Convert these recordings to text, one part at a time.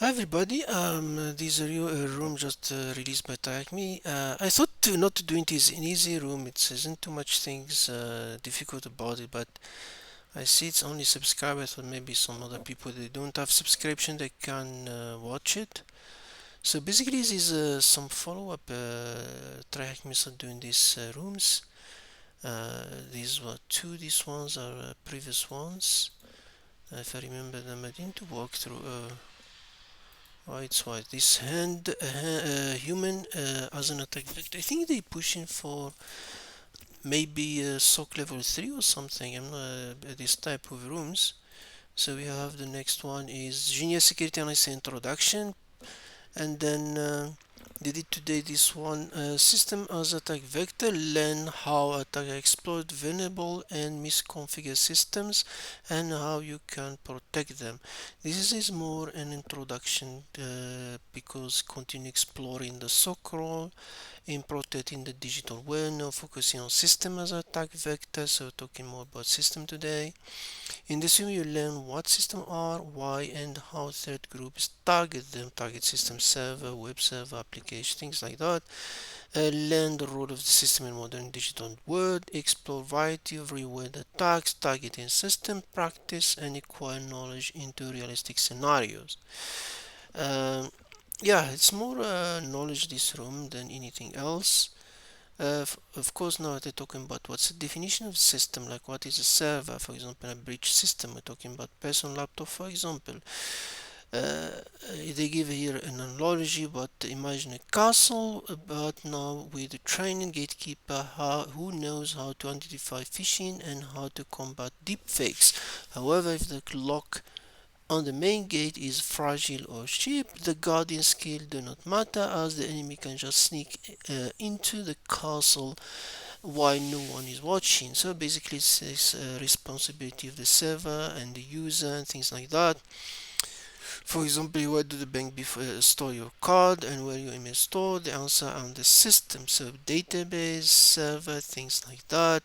Hi everybody, this room just released by TryHackMe. I thought to not to doing this in easy room, it isn't too much things difficult about it, but I see it's only subscribers, so maybe some other people they don't have subscription they can watch it. So basically this is some follow-up TryHackMe are doing these rooms. These were two, these ones are previous ones. If I remember them, I didn't walk through Right, right. This human as an attack vector. I think they pushing for maybe SOC level 3 or something. I'm not this type of rooms. So we have the next one is Junior Security Analyst Introduction, and then they did today this one system as attack vector, learn how attacker exploit vulnerable and misconfigured systems and how you can protect them. This is more an introduction because continue exploring the SOC role in protecting the digital world, now focusing on system as attack vector, so talking more about system today. In this video, you learn what systems are, why, and how threat groups target them, target system server, web server, application, things like that. Learn the role of the system in modern digital world, explore variety of real-world attacks, targeting system practice, and acquire knowledge into realistic scenarios. Um, yeah, it's more knowledge this room than anything else. Of course, now they're talking about what's the definition of system, like what is a server, for example, a bridge system. We're talking about personal laptop, for example. Uh, they give here an analogy, but imagine a castle, but now with a training gatekeeper who knows how to identify phishing and how to combat deepfakes. However, if the lock on the main gate is fragile or cheap, the guardian skill do not matter as the enemy can just sneak into the castle while no one is watching. So basically it's this responsibility of the server and the user and things like that. For example, where do the bank store your card and where you email store? The answer on the system. So database, server, things like that.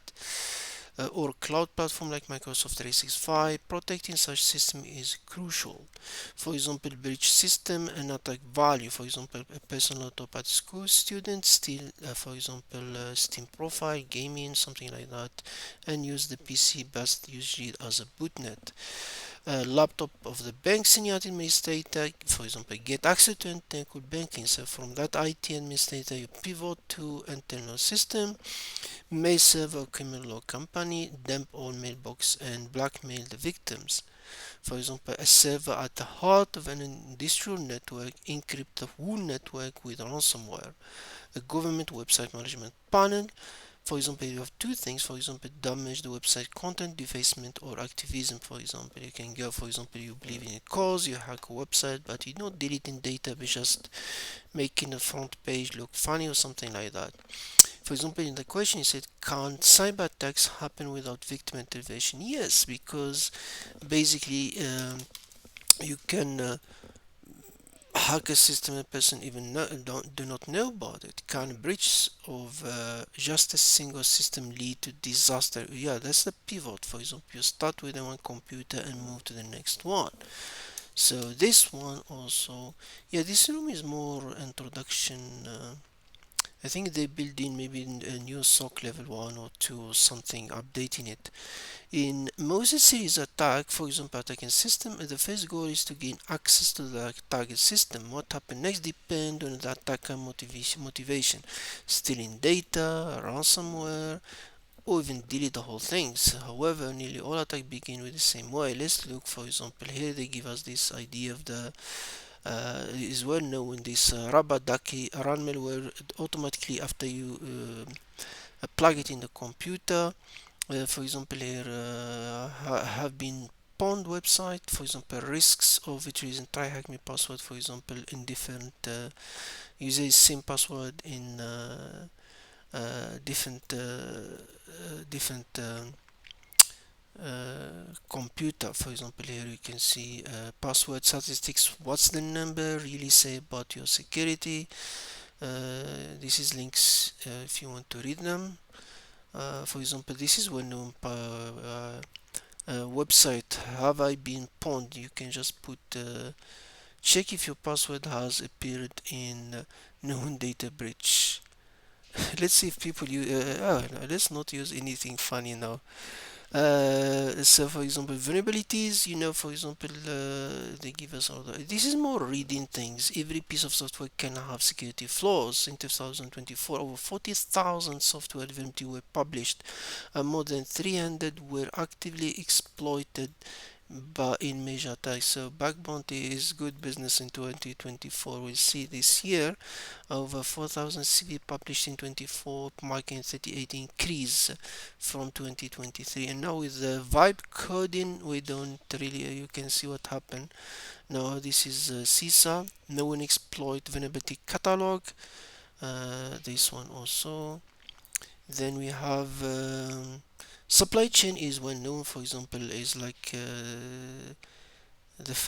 Or cloud platform like Microsoft 365, protecting such system is crucial. For example, breach system and attack value. For example, a personal laptop at school student steal, for example, Steam profile, gaming, something like that, and use the PC best usually as a bootnet. Laptop of the bank senior administrator, for example, get access to internal banking. So from that IT administrator, you pivot to internal system, may serve a criminal law company, dump all mailbox and blackmail the victims. For example, a server at the heart of an industrial network encrypt the whole network with ransomware. A government website management panel, for example, you have two things. For example, damage the website content, defacement, or activism. For example, you can go, for example, you believe in a cause, you hack a website, but you're not deleting data, but just making the front page look funny or something like that. For example, in the question, it said, can cyber attacks happen without victim intervention? Yes, because basically you can hack a system a person even do not know about it. Can a breach of just a single system lead to disaster? Yeah, that's the pivot. For example, you start with one computer and move to the next one. So this one also, yeah, this room is more introduction. I think they build in maybe a new SOC level 1 or 2 or something, updating it. In most series attack, for example, attacking system, the first goal is to gain access to the target system. What happens next depends on the attacker motivation. Stealing data, ransomware, or even delete the whole things. However, nearly all attacks begin with the same way. Let's look, for example, here they give us this idea of the is well known this Rabadaki run malware automatically after you plug it in the computer. For example, here have been pwned website. For example, risks of it using TryHackMe password. For example, in different uses same password in different computer. For example, here you can see password statistics. What's the number really say about your security? This is links if you want to read them. For example, this is one website. Have I been pwned? You can just put Check if your password has appeared in known data breach. Let's see if people use. No, let's not use anything funny now. So for example, vulnerabilities, for example, they give us all the, this is more reading things. Every piece of software can have security flaws. In 2024, over 40,000 software vulnerabilities were published, and more than 300 were actively exploited but in major attacks. So bug bounty is good business in 2024. We'll see this year over 4,000 CV published in 24, marking 38 increase from 2023. And now with the vibe coding, we don't really, you can see what happened. Now this is CISA, known exploit vulnerability catalog. This one also. Then we have supply chain is well known. For example, is like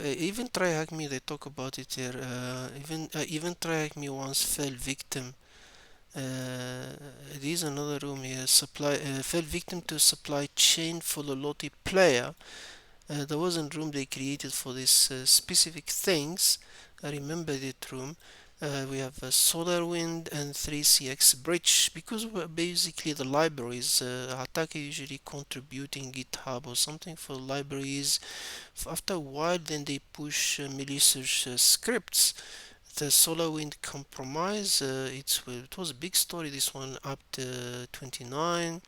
even TryHackMe. They talk about it here. Even TryHackMe once fell victim. It is another room here. Supply fell victim to supply chain vulnerability player. There was a room they created for this specific things. I remember that room. We have SolarWind and 3CX Bridge because basically the libraries attacker usually contributing GitHub or something for libraries. After a while, then they push malicious scripts. The SolarWind compromise, it was a big story. This one up to 29.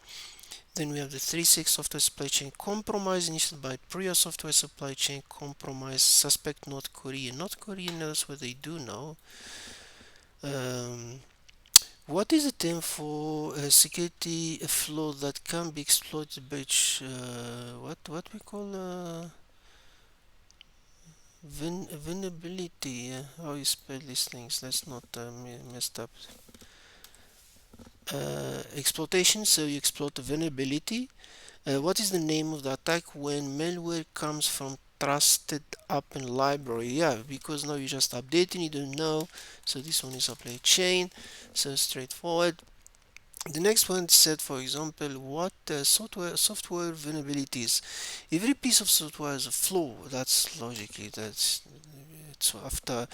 Then we have the 3.6 software supply chain compromise initiated by Priya software supply chain compromise. Suspect North Korea. North Korea knows what they do now. Um, what is the term for a security flaw that can be exploited breach? What we call vulnerability? How you spell these things? Let's not messed up. Exploitation. So you exploit a vulnerability. What is the name of the attack when malware comes from trusted open library? Yeah, because now you just updating, you don't know. So this one is supply chain. So straightforward. The next one said, for example, what software vulnerabilities. Every piece of software has a flaw. That's logically that's it's after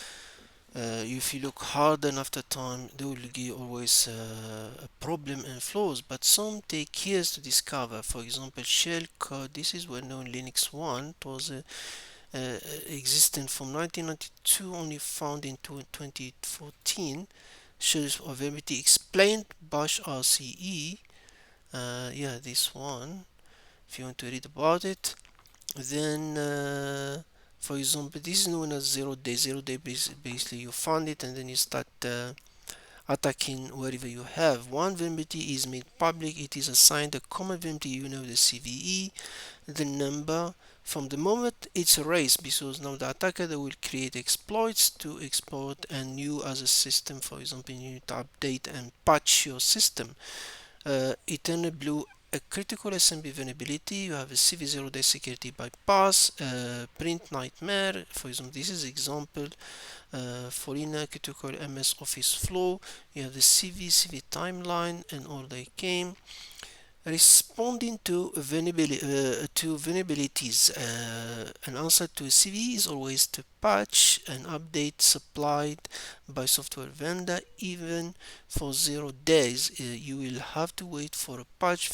if you look hard and after time, there will be always a problem and flaws, but some take years to discover. For example, shell code. This is well known. Linux 1. It was existent from 1992, only found in 2014. Shows vulnerability explained Bash RCE. Yeah, this one. If you want to read about it, then for example, this is known as 0 day. 0 day basically you find it and then you start attacking wherever you have. One vulnerability is made public. It is assigned a common vulnerability, the CVE, the number. From the moment it's erased, because now the attacker that will create exploits to exploit, and you as a system, for example, you need to update and patch your system. Eternal Blue, a critical SMB vulnerability. You have a CV0 day security bypass, print nightmare. For example, this is example for in a critical MS Office flow. You have the CV timeline, and all they came. Responding to vulnerabilities, an answer to a CV is always to patch an update supplied by software vendor. Even for 0 days, you will have to wait for a patch.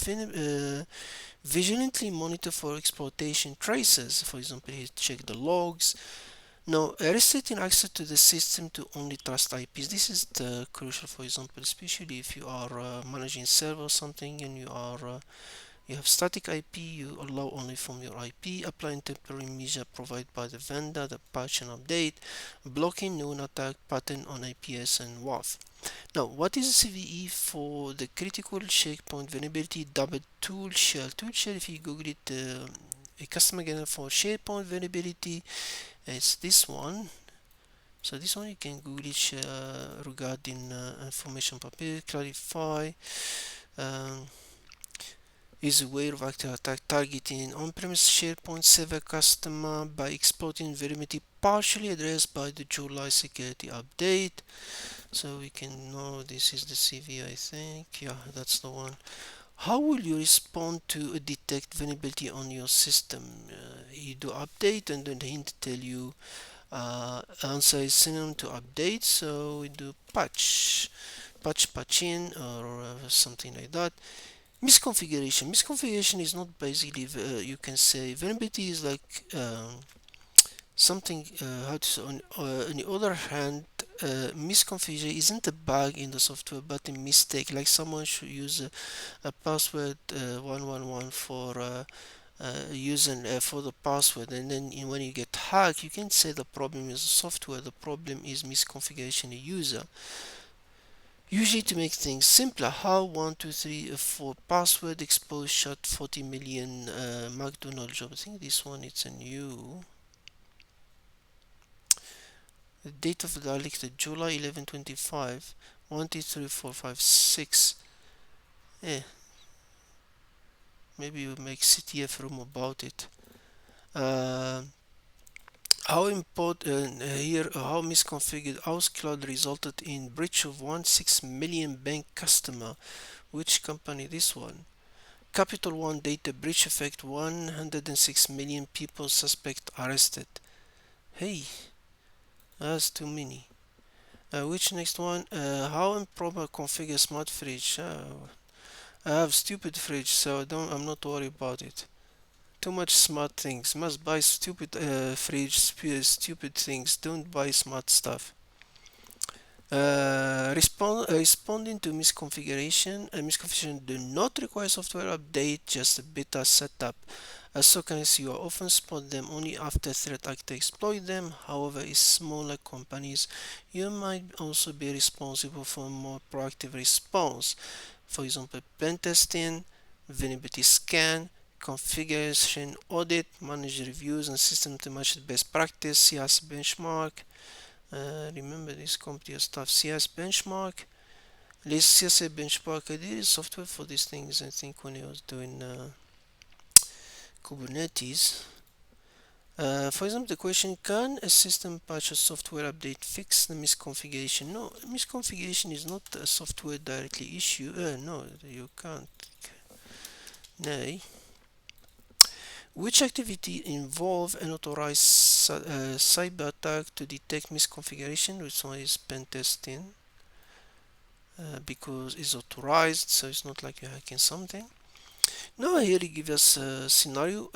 Vigilantly monitor for exploitation traces. For example, you check the logs. Now, restricting access to the system to only trust IPs. This is the crucial, for example, especially if you are managing server or something and you have static IP, you allow only from your IP, applying temporary measure provided by the vendor, the patch and update, blocking known attack pattern on IPS and WAF. Now, what is CVE for the critical checkpoint vulnerability double tool shell? Tool shell, if you Google it, a customer guide for SharePoint vulnerability, it's this one. So this one you can Google it regarding information public, clarify. Um, is aware of active attack targeting on-premise SharePoint server customer by exploiting vulnerability partially addressed by the July security update. So we can know this is the CV, I think. Yeah, that's the one. How will you respond to a detect vulnerability on your system? You do update and then hint tell you Answer is synonym to update, so we do patch in or something like that. Misconfiguration is not basically you can say vulnerability is like something how to say on the other hand, misconfiguration isn't a bug in the software but a mistake, like someone should use a password 111 for using for the password, and then when you get hacked you can say the problem is the software, the problem is misconfiguration the user. Usually, to make things simpler, how 123 4 password expose shot 40 million McDonald's job. I think this one it's a new. The date of the dialect July 11 25. 123 4 5 6. Eh, maybe you make CTF room about it. Uh, how important here? How misconfigured house cloud resulted in breach of 16 million bank customer. Which company? This one. Capital One data breach affect 106 million people, suspect arrested. Hey, that's too many. Which next one? How improper configure smart fridge? I have stupid fridge, so I'm not worried about it. Too much smart things. Must buy stupid fridge, stupid things. Don't buy smart stuff. Responding to misconfiguration do not require software update, just a beta setup. As SOCs, you often spot them only after threat actor exploit them. However, in smaller companies, you might also be responsible for a more proactive response. For example, pen testing, vulnerability scan, configuration audit, manage reviews and system to match the best practice, CS benchmark. Remember this company stuff, CS benchmark. Let's CSA benchmark. I did software for these things, I think, when I was doing Kubernetes. For example, the question, can a system patch or software update fix the misconfiguration? No, misconfiguration is not a software directly issue. No, you can't. Nay. Which activity involve an authorized cyber attack to detect misconfiguration? Which one is pen testing? Because it's authorized, so it's not like you're hacking something. Now here he gives us a scenario.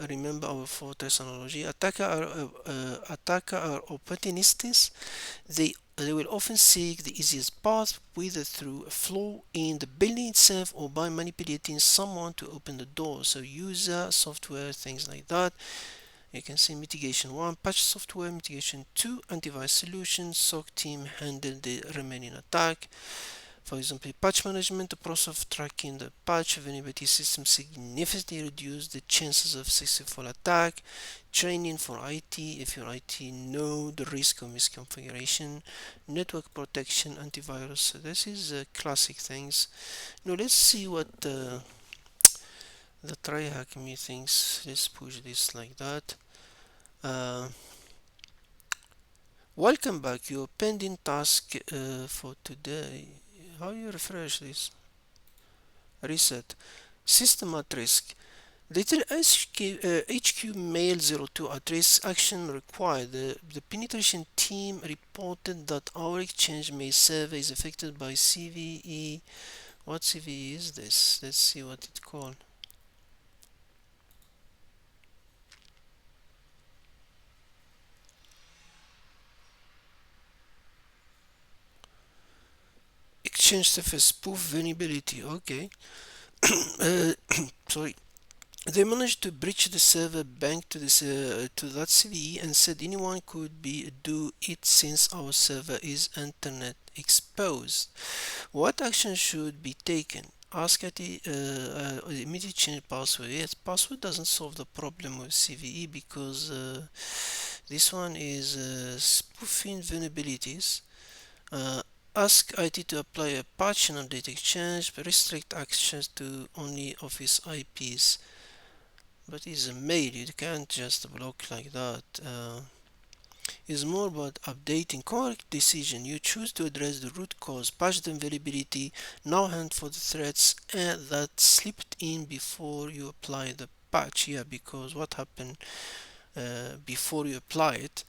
Remember our fortress analogy. Attacker are opportunists. They will often seek the easiest path, whether through a flaw in the building itself or by manipulating someone to open the door. So user, software, things like that. You can see mitigation 1, patch software, mitigation 2, antivirus solution, SOC team handle the remaining attack. For example, patch management, the process of tracking the patch vulnerability system significantly reduce the chances of successful attack. Training for IT, if your IT know the risk of misconfiguration. Network protection, antivirus. So this is classic things. Now let's see what the TryHackMe thinks. Let's push this like that. Uh, Welcome back. Your pending task for today. How you refresh this? Reset. System at risk. Data HQ mail 02 address action required. The penetration team reported that our exchange mail server is affected by CVE. What CVE is this? Let's see what it's called. Exchange surface spoof vulnerability. Okay. uh, sorry. They managed to breach the server bank to that CVE and said anyone could do it since our server is internet exposed. What action should be taken? Ask at the immediate change password. Yes, password doesn't solve the problem with CVE because this one is spoofing vulnerabilities. Uh, Ask IT to apply a patch and update exchange, but restrict access to only Office IPs. But it's a mail, you can't just block like that. It's more about updating correct decision. You choose to address the root cause, patch the availability, now hunt for the threats that slipped in before you apply the patch. Yeah, because what happened? before you apply it.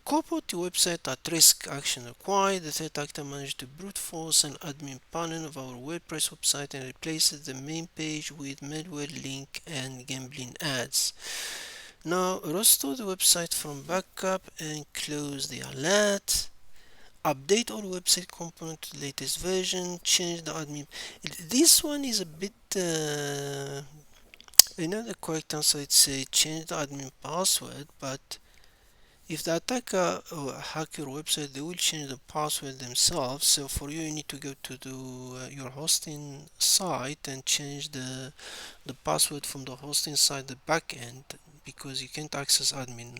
Corporate website at risk, action required. The threat actor managed to brute force an admin panel of our WordPress website and replaces the main page with malware link and gambling ads. Now restore the website from backup and close the alert. Update all website component to the latest version. Change the admin. This one is a bit. The correct answer is say change the admin password, but if the attacker hack your website, they will change the password themselves. So for you, you need to go to your hosting site and change the password from the hosting site, the backend, because you can't access admin.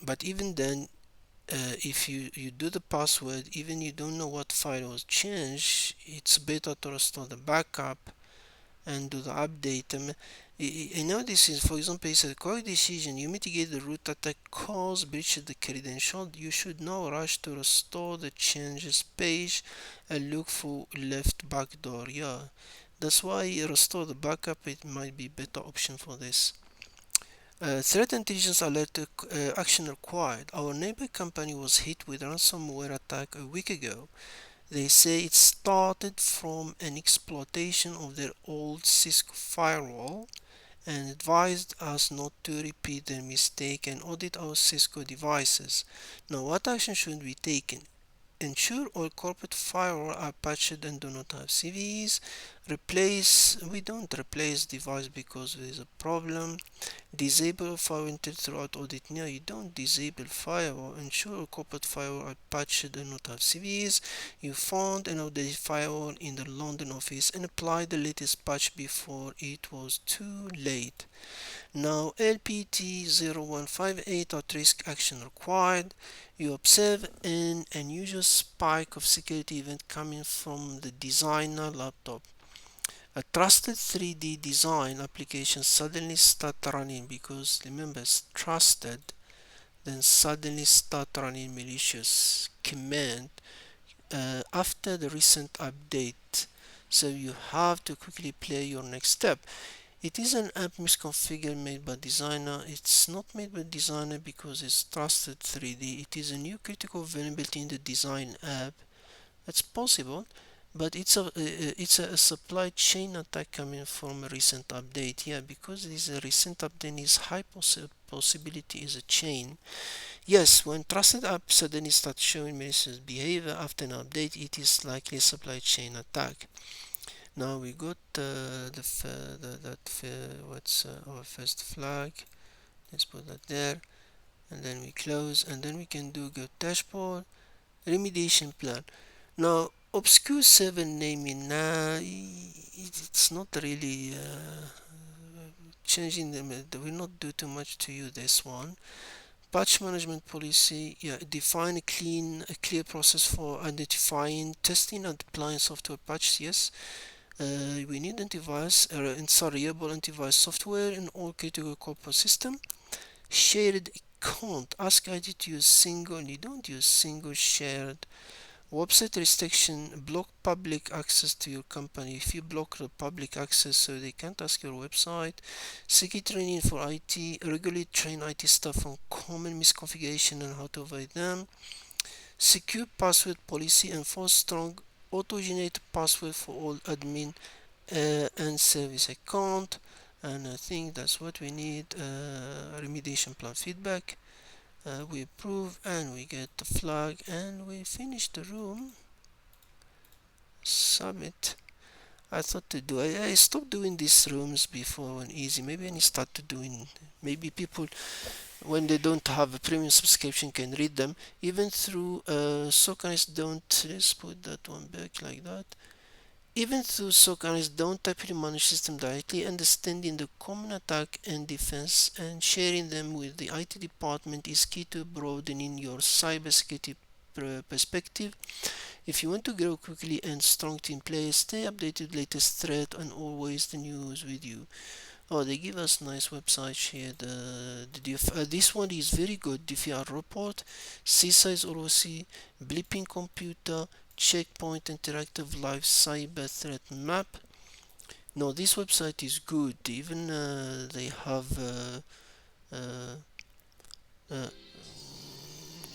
But even then, if you do the password, even you don't know what file was changed, it's better to restore the backup and do the update. I know this is, for example, it's a correct decision. You mitigate the root attack cause breach of the credential. You should now rush to restore the changes page and look for left backdoor. Yeah, that's why restore the backup. It might be better option for this. Threat intelligence alert action required. Our neighbor company was hit with ransomware attack a week ago. They say it started from an exploitation of their old Cisco firewall and advised us not to repeat their mistake and audit our Cisco devices. Now, what action should be taken? Ensure all corporate firewall are patched and do not have CVEs. We don't replace device because there is a problem. Disable firewall throughout audit. No, you don't disable firewall. Ensure corporate firewall are patched and not have CVEs. You found an outdated firewall in the London office and apply the latest patch before it was too late. Now LPT 0158 at risk action required. You observe an unusual spike of security event coming from the designer laptop. A trusted 3D design application suddenly start running because remember it's trusted, then suddenly start running malicious command after the recent update. So you have to quickly play your next step. It is an app misconfigured made by designer. It's not made by designer because it's trusted 3D. It is a new critical vulnerability in the design app. It's possible, but it's a supply chain attack coming from a recent update. Yeah, because this a recent update is high possibility is a chain. Yes, when trusted app suddenly starts showing malicious behavior after an update, it is likely a supply chain attack. Now we got what's our first flag. Let's put that there, and then we close, and then we can do go dashboard remediation plan. Now obscure server naming. It's not really changing them. Will not do too much to you. This one. Patch management policy, yeah, define a clear process for identifying, testing, and deploying software patches. Yes, we need antivirus, reliable antivirus software in all critical corporate system. Shared account, ask IT to use single, you don't use single shared. Website restriction, block public access to your company. If you block the public access so they can't ask your website. Security training for IT, regularly train IT staff on common misconfiguration and how to avoid them. Secure password policy, enforce strong auto-generated password for all admin and service account. And I think that's what we need. Remediation plan feedback. We approve and we get the flag and we finish the room. Submit. I thought to do. I stopped doing these rooms before when easy. Maybe I need to start to doing. Maybe people when they don't have a premium subscription can read them even through SOC analysts don't. Let's put that one back like that. Even though SOC analysts don't typically manage system directly, understanding the common attack and defense and sharing them with the IT department is key to broadening your cybersecurity perspective. If you want to grow quickly and strong team players, stay updated with latest threat and always the news with you. Oh, they give us nice websites here. This one is very good. DFR report, CSIS OC, Blipping Computer, Checkpoint Interactive Live Cyber Threat Map. No, this website is good. Even they have uh, uh,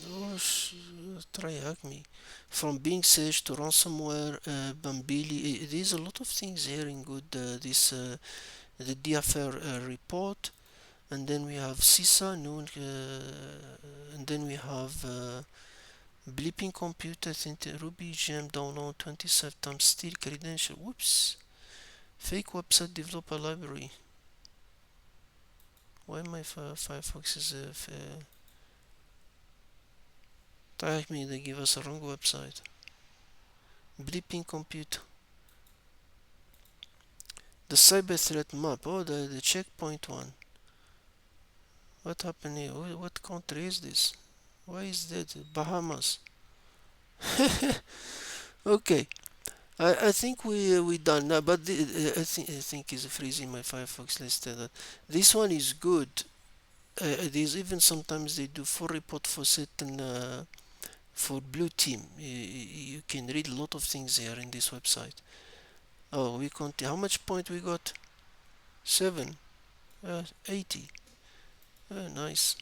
oh, TryHackMe. From being searched to ransomware, Bambili. There's a lot of things here in good. This the DFR report, and then we have CISA, known, and then we have Bleeping Computer, think Ruby Gem download 27 times still credential. Whoops. Fake website developer library. Why my Firefox is tag me? They give us a wrong website. Bleeping computer. The cyber threat map. Oh, the checkpoint one. What happened here? What country is this? Why is that? Bahamas. Okay. I think we done now, but I think is freezing my Firefox listed. This one is good. There's even sometimes they do full report for certain for blue team. You can read a lot of things here in this website. Oh, we can't. How much point we got? 7. 80. Nice.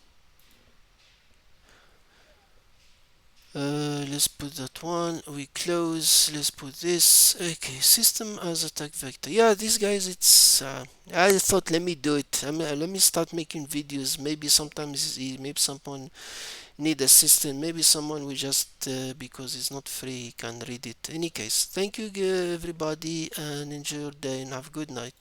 Let's put that one. We close. Let's put this. Okay, system as attack vector. Yeah, these guys. It's. I thought let me do it. Let me start making videos. Maybe sometimes maybe someone need assistance. Maybe someone will just because it's not free can read it. Any case, thank you everybody and enjoy your day and have a good night.